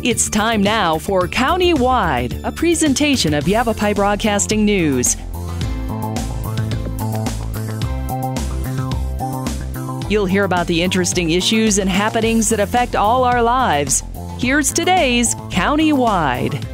It's time now for County-Wide, a presentation of Yavapai Broadcasting News. You'll hear about the interesting issues and happenings that affect all our lives. Here's today's County-Wide.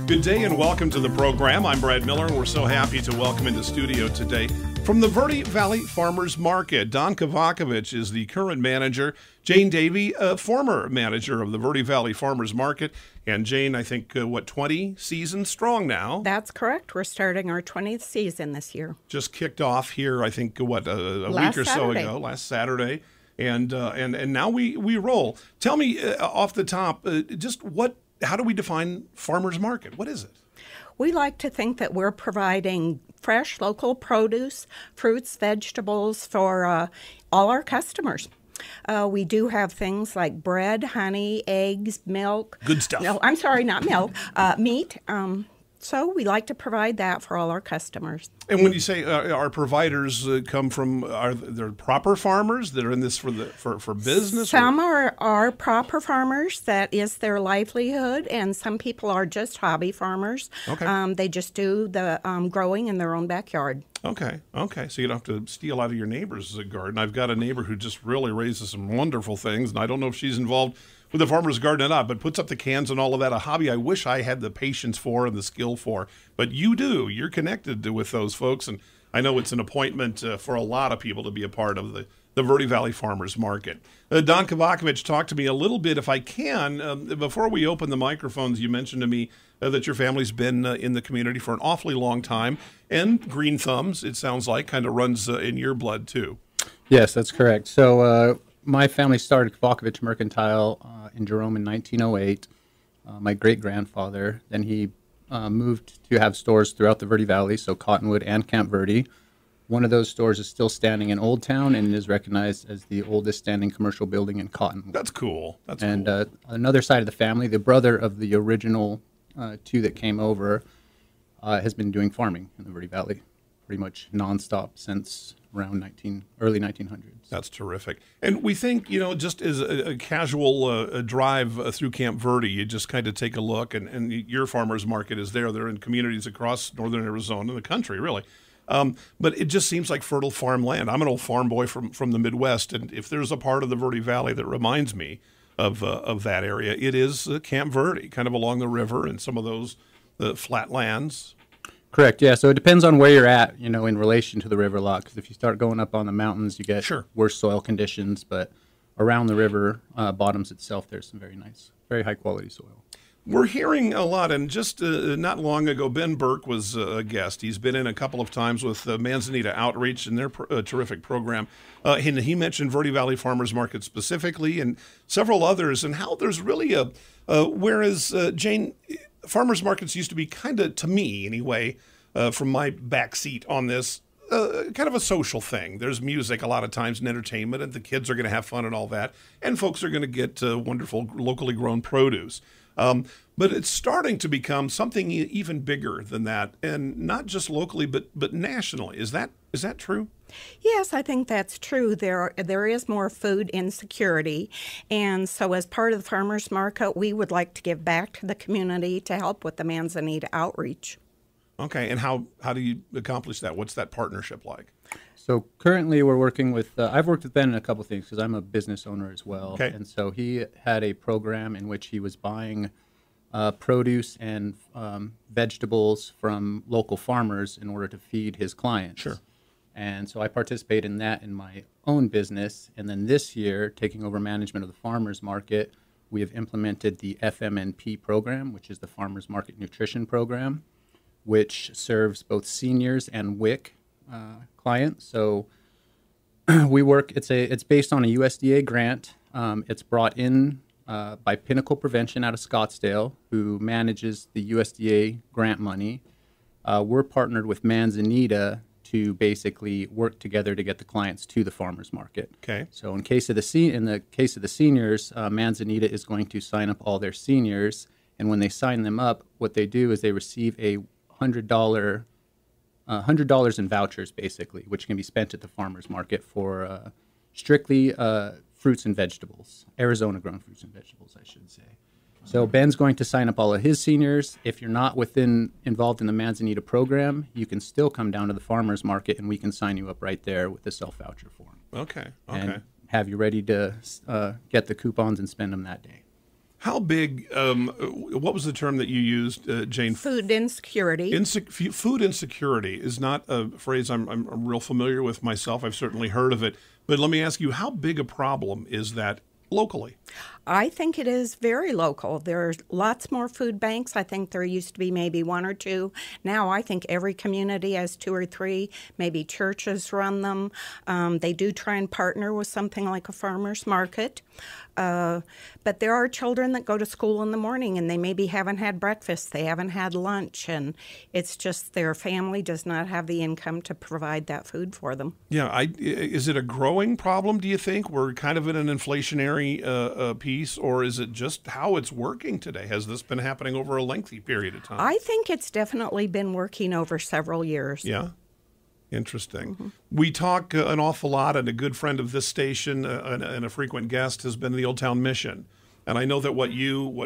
Good day and welcome to the program. I'm Brad Miller, and we're so happy to welcome into studio today from the Verde Valley Farmers Market. Don Kovacavich is the current manager. Jane Davie, former manager of the Verde Valley Farmers Market. And Jane, I think, 20 seasons strong now? That's correct. We're starting our 20th season this year. Just kicked off here, I think, a week or so ago, last Saturday. And now we roll. Tell me off the top, how do we define farmers market? What is it? We like to think that we're providing fresh local produce, fruits, vegetables for all our customers. We do have things like bread, honey, eggs, milk. Good stuff. No, I'm sorry, not milk. Meat. So we like to provide that for all our customers. And when you say our providers come from, are there proper farmers that are in this for business? Some are proper farmers. That is their livelihood, and some people are just hobby farmers. Okay. They just do the growing in their own backyard. Okay. So you don't have to steal out of your neighbor's garden. I've got a neighbor who just really raises some wonderful things, and I don't know if she's involved with the farmer's garden or not, but puts up the cans and all of that, a hobby I wish I had the patience for and the skill for. But you do. You're connected with those folks, and I know it's an appointment for a lot of people to be a part of the Verde Valley Farmers Market. Don Kovacavich, talk to me a little bit, if I can. Before we open the microphones, you mentioned to me that your family's been in the community for an awfully long time, and green thumbs, it sounds like, kind of runs in your blood, too. Yes, that's correct. So my family started Kovacavich Mercantile in Jerome in 1908. My great-grandfather, then he moved to have stores throughout the Verde Valley, so Cottonwood and Camp Verde. One of those stores is still standing in Old Town and is recognized as the oldest standing commercial building in Cottonwood. That's cool. Another side of the family, the brother of the original two that came over, has been doing farming in the Verde Valley pretty much nonstop since around early 1900s. That's terrific. And we think, just as a casual drive through Camp Verde, you just kind of take a look, and your farmers market is there. They're in communities across northern Arizona, the country, really. But it just seems like fertile farmland. I'm an old farm boy from the Midwest, and if there's a part of the Verde Valley that reminds me of that area, it is Camp Verde, kind of along the river and some of those flat lands. Correct, yeah. So it depends on where you're at, in relation to the river a lot. Because if you start going up on the mountains, you get worse soil conditions. But around the river bottoms itself, there's some very nice, very high-quality soil. We're hearing a lot, and just not long ago, Ben Burke was a guest. He's been in a couple of times with Manzanita Outreach and their terrific program. And he mentioned Verde Valley Farmers Market specifically and several others, and how there's really whereas, Jane, farmers markets used to be kind of, to me anyway, from my back seat on this, kind of a social thing. There's music a lot of times and entertainment, and the kids are going to have fun and all that, and folks are going to get wonderful locally grown produce. But it's starting to become something even bigger than that, and not just locally, but nationally. Is that true? Yes, I think that's true. There is more food insecurity, and so as part of the farmers market, we would like to give back to the community to help with the Manzanita outreach. Okay, and how do you accomplish that? What's that partnership like? So currently we're working with, I've worked with Ben in a couple things because I'm a business owner as well. Okay. And so he had a program in which he was buying produce and vegetables from local farmers in order to feed his clients. Sure. And so I participate in that in my own business. And then this year, taking over management of the farmers market, we have implemented the FMNP program, which is the Farmers Market Nutrition Program, which serves both seniors and WIC clients. So we work, it's based on a USDA grant. It's brought in by Pinnacle Prevention out of Scottsdale, who manages the USDA grant money. We're partnered with Manzanita to basically work together to get the clients to the farmers market. Okay. So in the case of the seniors, Manzanita is going to sign up all their seniors, and when they sign them up, what they do is they receive a $100 in vouchers, basically, which can be spent at the farmers market for strictly fruits and vegetables, Arizona-grown fruits and vegetables, I should say. So Ben's going to sign up all of his seniors. If you're not involved in the Manzanita program, you can still come down to the farmers market, and we can sign you up right there with the self-voucher form. Okay. And have you ready to get the coupons and spend them that day. How big, what was the term that you used, Jane? Food insecurity. Food insecurity is not a phrase I'm real familiar with myself. I've certainly heard of it. But let me ask you, how big a problem is that locally? I think it is very local. There's lots more food banks. I think there used to be maybe one or two. Now I think every community has two or three. Maybe churches run them. They do try and partner with something like a farmer's market. But there are children that go to school in the morning and they maybe haven't had breakfast, they haven't had lunch, and it's just their family does not have the income to provide that food for them. Yeah, is it a growing problem, do you think? We're kind of in an inflationary piece, or is it just how it's working today? Has this been happening over a lengthy period of time? I think it's definitely been working over several years. Yeah. Interesting. We talk an awful lot, and a good friend of this station and a frequent guest has been the Old Town Mission. And I know that what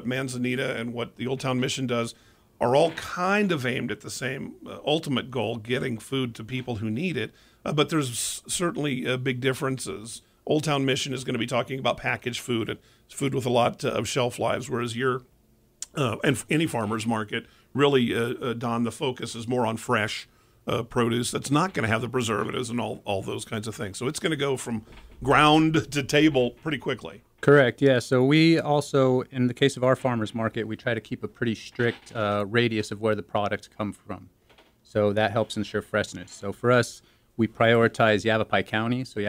Manzanita and what the Old Town Mission does are all kind of aimed at the same ultimate goal, getting food to people who need it. But there's certainly big differences. Old Town Mission is going to be talking about packaged food and food with a lot of shelf lives, whereas your and any farmer's market really, Don, the focus is more on fresh produce that's not going to have the preservatives and all those kinds of things. So it's going to go from ground to table pretty quickly. Correct, yeah. So we also, in the case of our farmers market, we try to keep a pretty strict radius of where the products come from. So that helps ensure freshness. So for us, we prioritize Yavapai County. So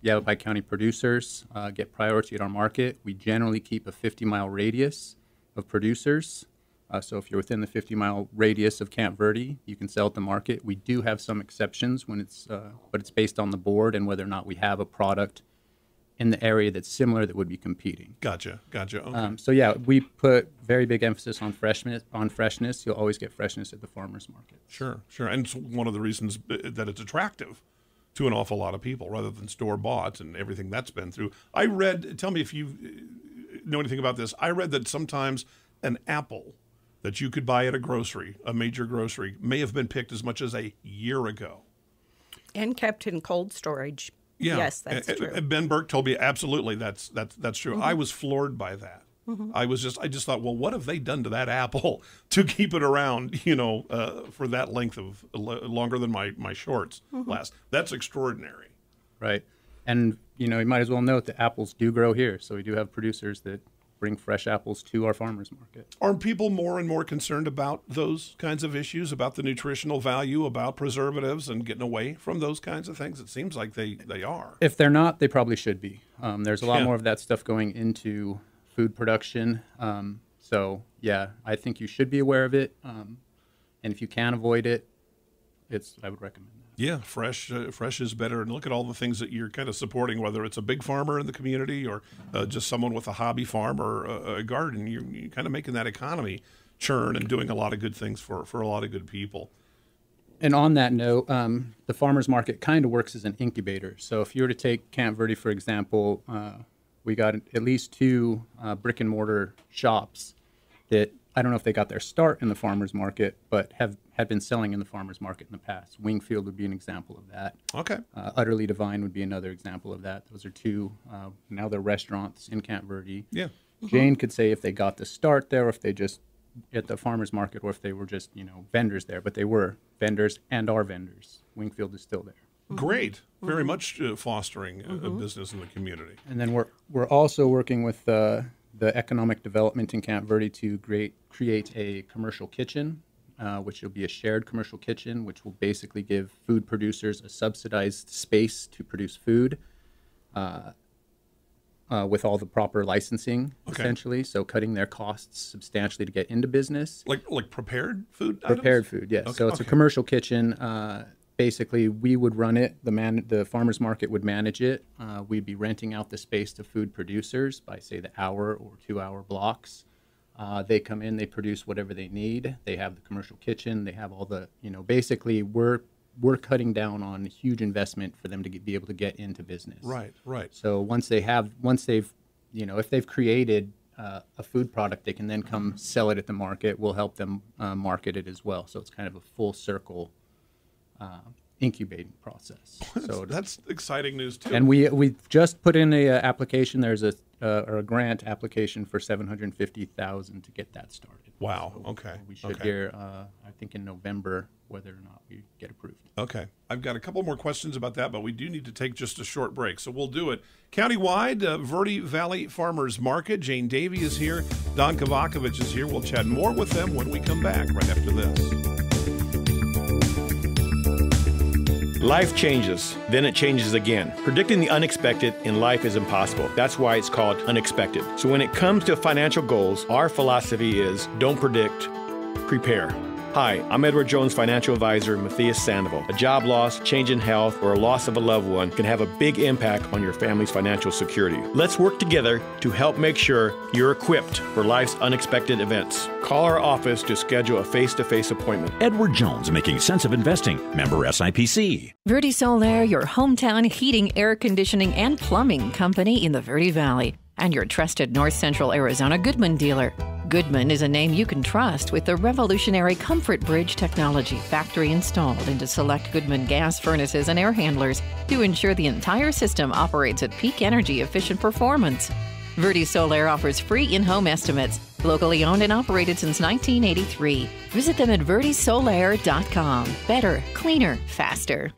Yavapai County producers get priority at our market. We generally keep a 50-mile radius of producers. So if you're within the 50-mile radius of Camp Verde, you can sell at the market. We do have some exceptions when but it's based on the board and whether or not we have a product in the area that's similar that would be competing. Gotcha. Okay. So yeah, we put very big emphasis on freshness. You'll always get freshness at the farmers market. Sure. And it's one of the reasons that it's attractive to an awful lot of people rather than store-bought and everything that's been through. I read, tell me if you know anything about this, I read that sometimes an apple that you could buy at a major grocery, may have been picked as much as a year ago. And kept in cold storage. Yeah. Yes, that's true. Ben Burke told me absolutely that's true. Mm-hmm. I was floored by that. Mm-hmm. I just thought, well, what have they done to that apple to keep it around, for that length of longer than my shorts last? That's extraordinary. Right. And, you might as well note that apples do grow here. So we do have producers that bring fresh apples to our farmers market. Are people more and more concerned about those kinds of issues, about the nutritional value, about preservatives and getting away from those kinds of things? It seems like they are. If they're not, they probably should be. There's a lot more of that stuff going into food production. So, yeah, I think you should be aware of it. And if you can avoid it, I would recommend that. Yeah, fresh is better. And look at all the things that you're kind of supporting, whether it's a big farmer in the community or just someone with a hobby farm or a garden. You're kind of making that economy churn and doing a lot of good things for a lot of good people. And on that note, the farmers market kind of works as an incubator. So if you were to take Camp Verde, for example, we got at least 2 brick and mortar shops that I don't know if they got their start in the farmers market, but had been selling in the farmers market in the past. Wingfield would be an example of that. Okay. Utterly Divine would be another example of that. Those are 2. Now they're restaurants in Camp Verde. Yeah. Jane could say if they got the start there, or if they just at the farmers market, or if they were just vendors there. But they were vendors and are vendors. Wingfield is still there. Great. Very much fostering a business in the community. And then we're also working with the economic development in Camp Verde to create a commercial kitchen, which will be a shared commercial kitchen, which will basically give food producers a subsidized space to produce food with all the proper licensing, essentially. So cutting their costs substantially to get into business. Like prepared food Prepared food, yes. Okay. So it's a commercial kitchen. Basically, we would run it. The farmers market would manage it. We'd be renting out the space to food producers by, say, the hour or 2-hour blocks. They come in, they produce whatever they need. They have the commercial kitchen. They have all the, basically we're cutting down on huge investment for them to be able to get into business. Right. So once they've, if they've created a food product, they can then come sell it at the market. We'll help them market it as well. So it's kind of a full circle incubating process. So that's exciting news too. And we just put in a application. There's a grant application for $750,000 to get that started. Wow. So okay. We should hear, I think, in November whether or not we get approved. Okay. I've got a couple more questions about that, but we do need to take just a short break, so we'll do it. Countywide, Verde Valley Farmers Market. Jane Davie is here. Don Kovacavich is here. We'll chat more with them when we come back right after this. Life changes, then it changes again. Predicting the unexpected in life is impossible. That's why it's called unexpected. So when it comes to financial goals, our philosophy is don't predict, prepare. Hi, I'm Edward Jones financial advisor Matthias Sandoval. A job loss, change in health, or a loss of a loved one can have a big impact on your family's financial security. Let's work together to help make sure you're equipped for life's unexpected events. Call our office to schedule a face-to-face appointment. Edward Jones, making sense of investing. Member SIPC. Verde Solaire, your hometown heating, air conditioning, and plumbing company in the Verde Valley, and your trusted North Central Arizona Goodman dealer. Goodman is a name you can trust with the revolutionary Comfort Bridge technology factory installed into select Goodman gas furnaces and air handlers to ensure the entire system operates at peak energy efficient performance. Verde Solaire offers free in-home estimates, locally owned and operated since 1983. Visit them at verdesolaire.com. Better, cleaner, faster.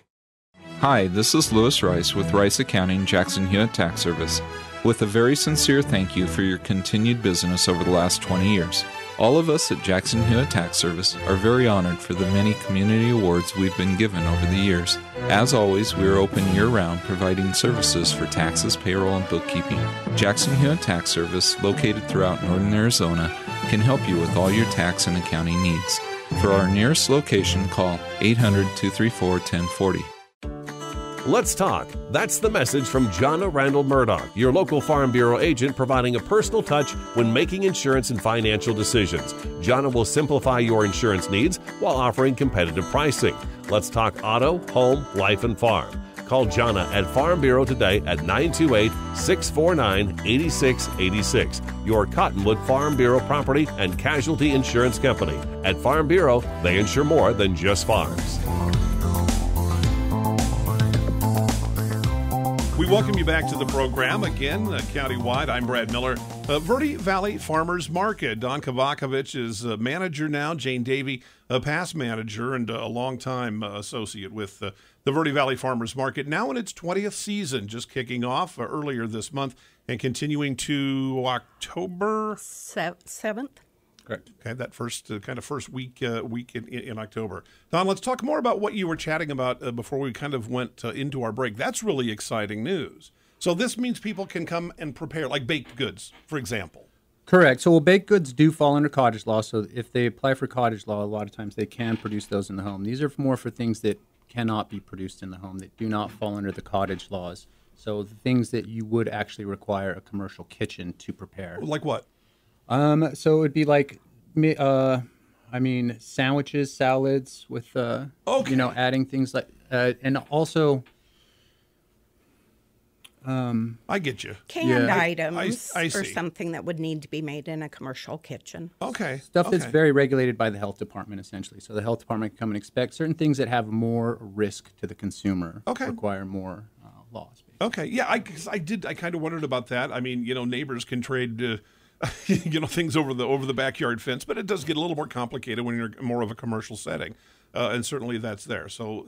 Hi, this is Lewis Rice with Rice Accounting, Jackson Hewitt Tax Service, with a very sincere thank you for your continued business over the last 20 years. All of us at Jackson Hewitt Tax Service are very honored for the many community awards we've been given over the years. As always, we are open year-round, providing services for taxes, payroll, and bookkeeping. Jackson Hewitt Tax Service, located throughout northern Arizona, can help you with all your tax and accounting needs. For our nearest location, call 800-234-1040. Let's talk. That's the message from Jonna Randall Murdoch, your local Farm Bureau agent, providing a personal touch when making insurance and financial decisions. Jonna will simplify your insurance needs while offering competitive pricing. Let's talk auto, home, life, and farm. Call Jonna at Farm Bureau today at 928-649-8686. Your Cottonwood Farm Bureau property and casualty insurance company. At Farm Bureau, they insure more than just farms. We welcome you back to the program again, countywide. I'm Brad Miller. Verde Valley Farmers Market. Don Kovacavich is manager now. Jane Davie, a past manager and a longtime associate with the Verde Valley Farmers Market. Now in its 20th season, just kicking off earlier this month and continuing to October 7th. Correct. Okay, that first week in October. Don, let's talk more about what you were chatting about before we kind of went into our break. That's really exciting news. So this means people can come and prepare, like baked goods, for example. Correct. So baked goods do fall under cottage law. So if they apply for cottage law, a lot of times they can produce those in the home. These are more for things that cannot be produced in the home, that do not fall under the cottage laws. So the things that you would actually require a commercial kitchen to prepare. Like what? So it would be like, sandwiches, salads with, adding things like, and also. I get you. Canned items I or see. something that would need to be made in a commercial kitchen. Okay. Stuff that's very regulated by the health department, essentially. So the health department can come and inspect certain things that have more risk to the consumer. Okay. Require more laws. Basically. Okay. Yeah, I kind of wondered about that. I mean, neighbors can trade things over the backyard fence, but it does get a little more complicated when you're more of a commercial setting, and certainly that's there. So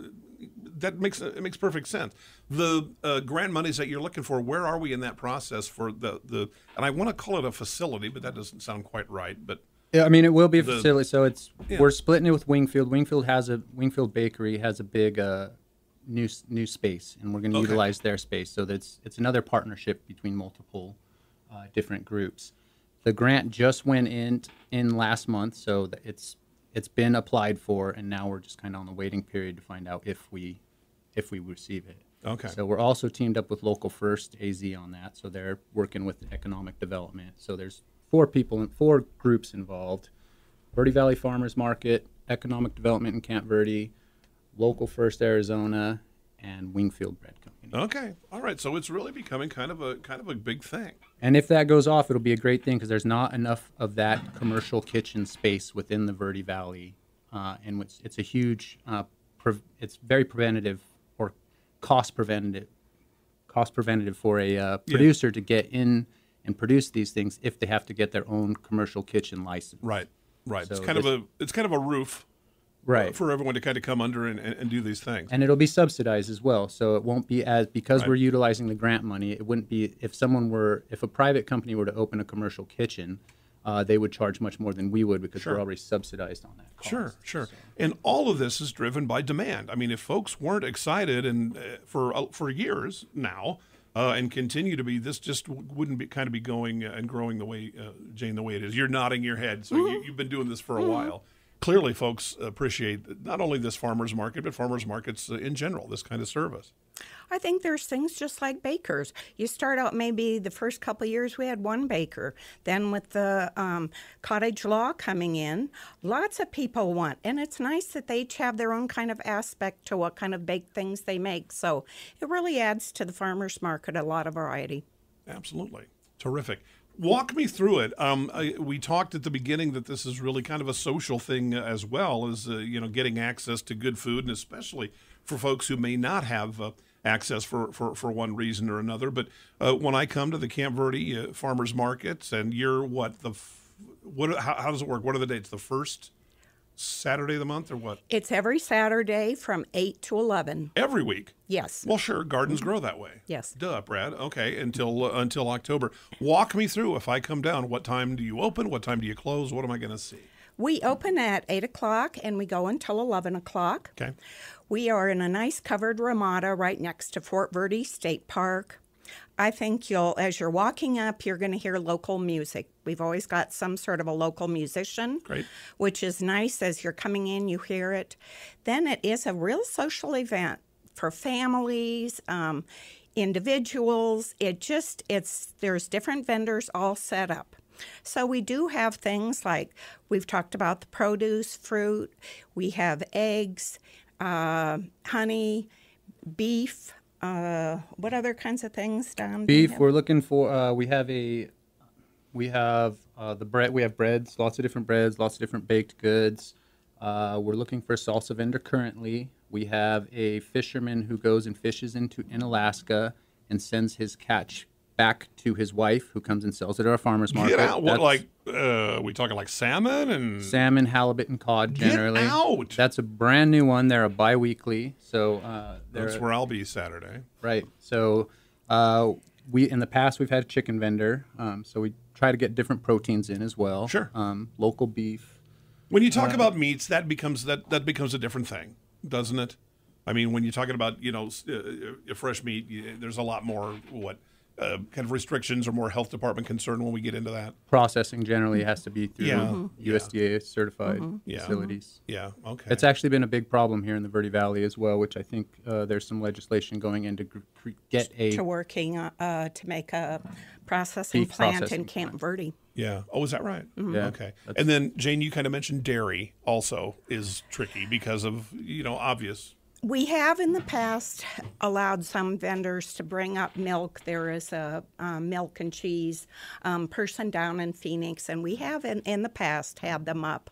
it makes perfect sense. The grant monies that you're looking for, where are we in that process for the? And I want to call it a facility, but that doesn't sound quite right. But yeah, I mean, it will be a facility. So we're splitting it with Wingfield. Wingfield Bakery has a big new space, and we're going to utilize their space. So it's another partnership between multiple different groups. The grant just went in last month, so it's been applied for, and now we're just kind of on the waiting period to5find out if we receive it. Okay. So we're also teamed up with Local First AZ on that, so they're working with economic development. So there's 4 groups involved: Verde Valley Farmers Market, Economic Development in Camp Verde, Local First Arizona, and Wingfield Bread Company. Okay, all right. So it's really becoming kind of a big thing. And if that goes off, it'll be a great thing because there's not enough of that commercial kitchen space within the Verde Valley, and it's a huge, it's very preventative or cost preventative for a producer to get in and produce these things if they have to get their own commercial kitchen license. Right. So it's kind of a roof. Right. For everyone to kind of come under and do these things. And it'll be subsidized as well. So it won't be because we're utilizing the grant money, it wouldn't be if a private company were to open a commercial kitchen, they would charge much more than we would because we're already subsidized on that cost. Sure. So. And all of this is driven by demand. I mean, if folks weren't excited and for years now and continue to be, this just wouldn't be going and growing the way, Jane, the way it is. You're nodding your head. So you've been doing this for a while. Clearly, folks appreciate not only this farmers market, but farmers markets in general, this kind of service. I think there's things just like bakers. You start out maybe the first couple of years we had one baker. Then with the cottage law coming in, lots of people want. And it's nice that they each have their own kind of aspect to what kind of baked things they make. So it really adds to the farmers market a lot of variety. Absolutely. Terrific. Walk me through it. We talked at the beginning that this is really kind of a social thing as well as, getting access to good food, and especially for folks who may not have access for one reason or another. But when I come to the Camp Verde farmers markets, and you're how does it work? What are the dates? The first Saturday of the month or what? It's every Saturday from 8 to 11. Every week? Yes. Well, sure. Gardens grow that way. Yes. Duh, Brad. Okay, until October. Walk me through. If I come down, what time do you open? What time do you close? What am I going to see? We open at 8 o'clock and we go until 11 o'clock. Okay. We are in a nice covered ramada right next to Fort Verde State Park. I think as you're walking up, you're going to hear local music. We've always got some sort of a local musician, Great. Which is nice. As you're coming in, you hear it. Then it is a real social event for families, individuals. There's different vendors all set up. So we do have things like we've talked about the produce, fruit. We have eggs, honey, beef. What other kinds of things, Don? Beef. We're looking for. We have the bread. We have breads. Lots of different breads. Lots of different baked goods. We're looking for a salsa vendor currently. We have a fisherman who goes and fishes in Alaska and sends his catch back to his wife, who comes and sells it at our farmers market. Get out! What, we talking like salmon and salmon, halibut, and cod generally. Get out! That's a brand new one. They're a bi-weekly, so that's where I'll be Saturday. Right. So we in the past we've had a chicken vendor, so we try to get different proteins in as well. Sure. Local beef. When you talk about meats, that becomes a different thing, doesn't it? I mean, when you're talking about fresh meat, there's a lot more kind of restrictions or more health department concern when we get into that. Processing generally has to be through USDA certified facilities. Yeah, okay. It's actually been a big problem here in the Verde Valley as well, which I think there's some legislation going in to make a processing plant in Camp Verde. Yeah. Oh, is that right? Mm-hmm. Yeah. Okay. And then, Jane, you kind of mentioned dairy also is tricky because of, obvious. We have in the past allowed some vendors to bring up milk. There is a milk and cheese person down in Phoenix, and we have in the past had them up.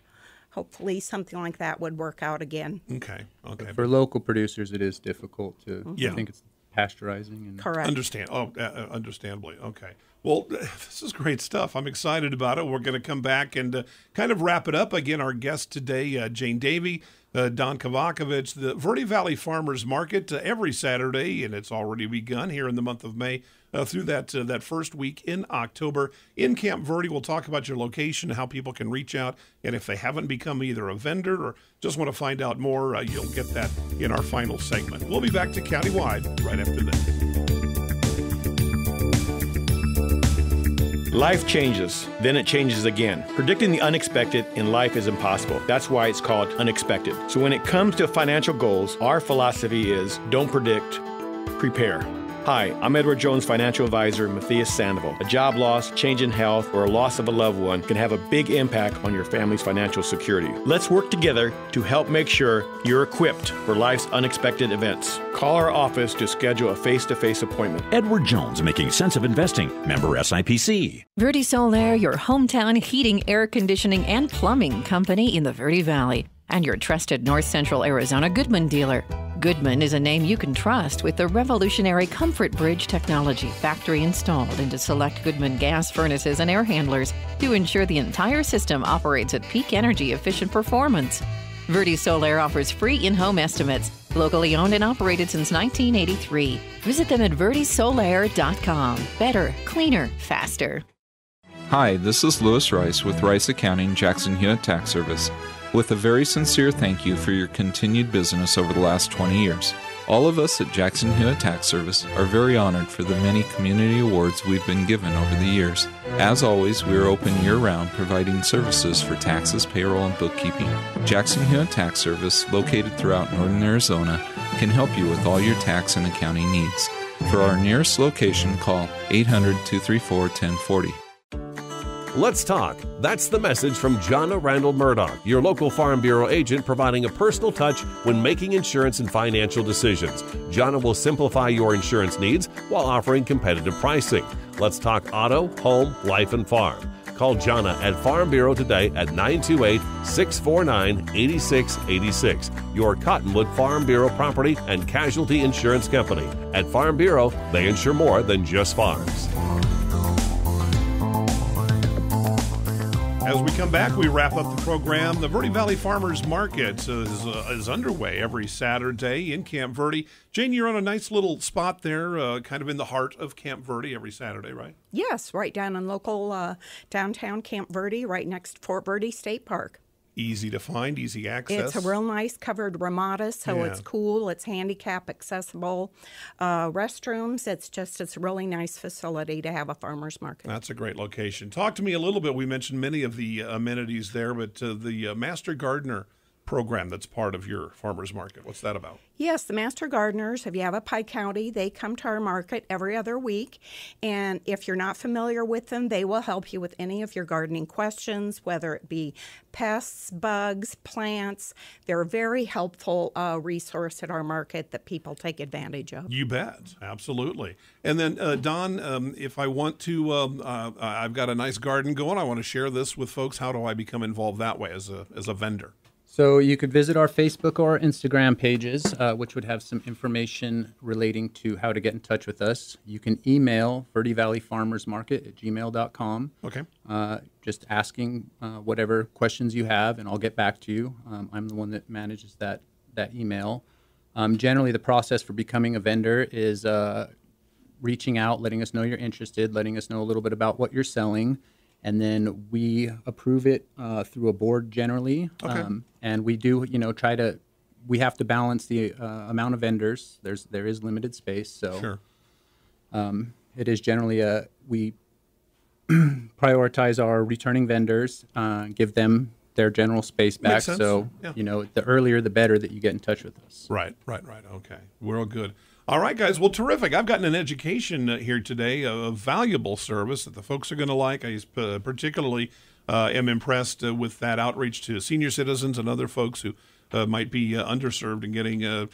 Hopefully something like that would work out again. Okay. For local producers, it is difficult to, I think it's pasteurizing. And correct. Understandably. Okay. Well, this is great stuff. I'm excited about it. We're going to come back and kind of wrap it up. Again, our guest today, Jane Davie, Don Kovacavich, the Verde Valley Farmers Market every Saturday, and it's already begun here in the month of May through that first week in October in Camp Verde. We'll talk about your location, how people can reach out, and if they haven't become either a vendor or just want to find out more, you'll get that in our final segment. We'll be back to Countywide right after this. Life changes, then it changes again. Predicting the unexpected in life is impossible. That's why it's called unexpected. So when it comes to financial goals, our philosophy is don't predict, prepare. Hi, I'm Edward Jones financial advisor Matthias Sandoval. A job loss, change in health, or a loss of a loved one can have a big impact on your family's financial security. Let's work together to help make sure you're equipped for life's unexpected events. Call our office to schedule a face-to-face appointment. Edward Jones, making sense of investing. Member SIPC. Verde Solaire, your hometown heating, air conditioning, and plumbing company in the Verde Valley, and your trusted North Central Arizona Goodman dealer. Goodman is a name you can trust with the revolutionary Comfort Bridge technology factory installed into select Goodman gas furnaces and air handlers to ensure the entire system operates at peak energy efficient performance. Verde Solaire offers free in-home estimates, locally owned and operated since 1983. Visit them at verdesolaire.com. Better, cleaner, faster. Hi, this is Lewis Rice with Rice Accounting, Jackson Hewitt Tax Service, with a very sincere thank you for your continued business over the last 20 years. All of us at Jackson Hewitt Tax Service are very honored for the many community awards we've been given over the years. As always, we are open year-round, providing services for taxes, payroll, and bookkeeping. Jackson Hewitt Tax Service, located throughout northern Arizona, can help you with all your tax and accounting needs. For our nearest location, call 800-234-1040. Let's talk. That's the message from Jonna Randall Murdoch, your local Farm Bureau agent, providing a personal touch when making insurance and financial decisions. Jonna will simplify your insurance needs while offering competitive pricing. Let's talk auto, home, life, and farm. Call Jonna at Farm Bureau today at 928-649-8686. Your Cottonwood Farm Bureau property and casualty insurance company. At Farm Bureau, they insure more than just farms. As we come back, we wrap up the program. The Verde Valley Farmers Market is underway every Saturday in Camp Verde. Jane, you're on a nice little spot there, kind of in the heart of Camp Verde every Saturday, right? Yes, right down in local downtown Camp Verde, right next to Fort Verde State Park. Easy to find, easy access. It's a real nice covered ramada, so it's cool. It's handicap accessible. Restrooms, it's a really nice facility to have a farmer's market. That's a great location. Talk to me a little bit. We mentioned many of the amenities there, but the Master Gardener program that's part of your farmer's market, what's that about? Yes, the Master Gardeners of Yavapai County, they come to our market every other week, and if you're not familiar with them, they will help you with any of your gardening questions, whether it be pests, bugs, plants. They're a very helpful resource at our market that people take advantage of. You bet, absolutely. And then, Don, if I want to, I've got a nice garden going, I want to share this with folks, how do I become involved that way as a vendor? So you could visit our Facebook or Instagram pages, which would have some information relating to how to get in touch with us. You can email verdevalleyfarmersmarket@gmail.com. Okay. Just asking whatever questions you have, and I'll get back to you. I'm the one that manages that email. Generally, the process for becoming a vendor is reaching out, letting us know you're interested, letting us know a little bit about what you're selling, and then we approve it through a board generally. Okay. And we do, we have to balance the amount of vendors. There is limited space, so Sure. It is generally we prioritize our returning vendors, give them their general space back. Makes sense. So, Yeah. The earlier the better that you get in touch with us. Right. Okay. We're all good. All right, guys. Well, terrific. I've gotten an education here today, a valuable service that the folks are going to like. I particularly am impressed with that outreach to senior citizens and other folks who might be underserved and getting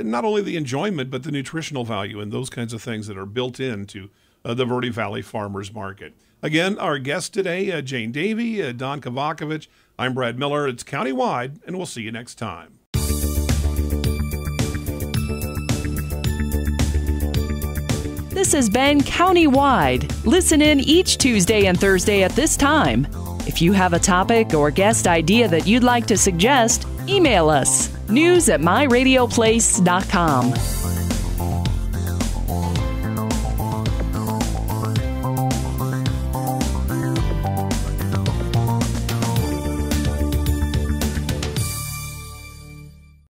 not only the enjoyment, but the nutritional value and those kinds of things that are built into the Verde Valley Farmers Market. Again, our guest today, Jane Davie, Don Kovacavich. I'm Brad Miller. It's Countywide, and we'll see you next time. This has been Countywide. Listen in each Tuesday and Thursday at this time. If you have a topic or guest idea that you'd like to suggest, email us, news@myradioplace.com.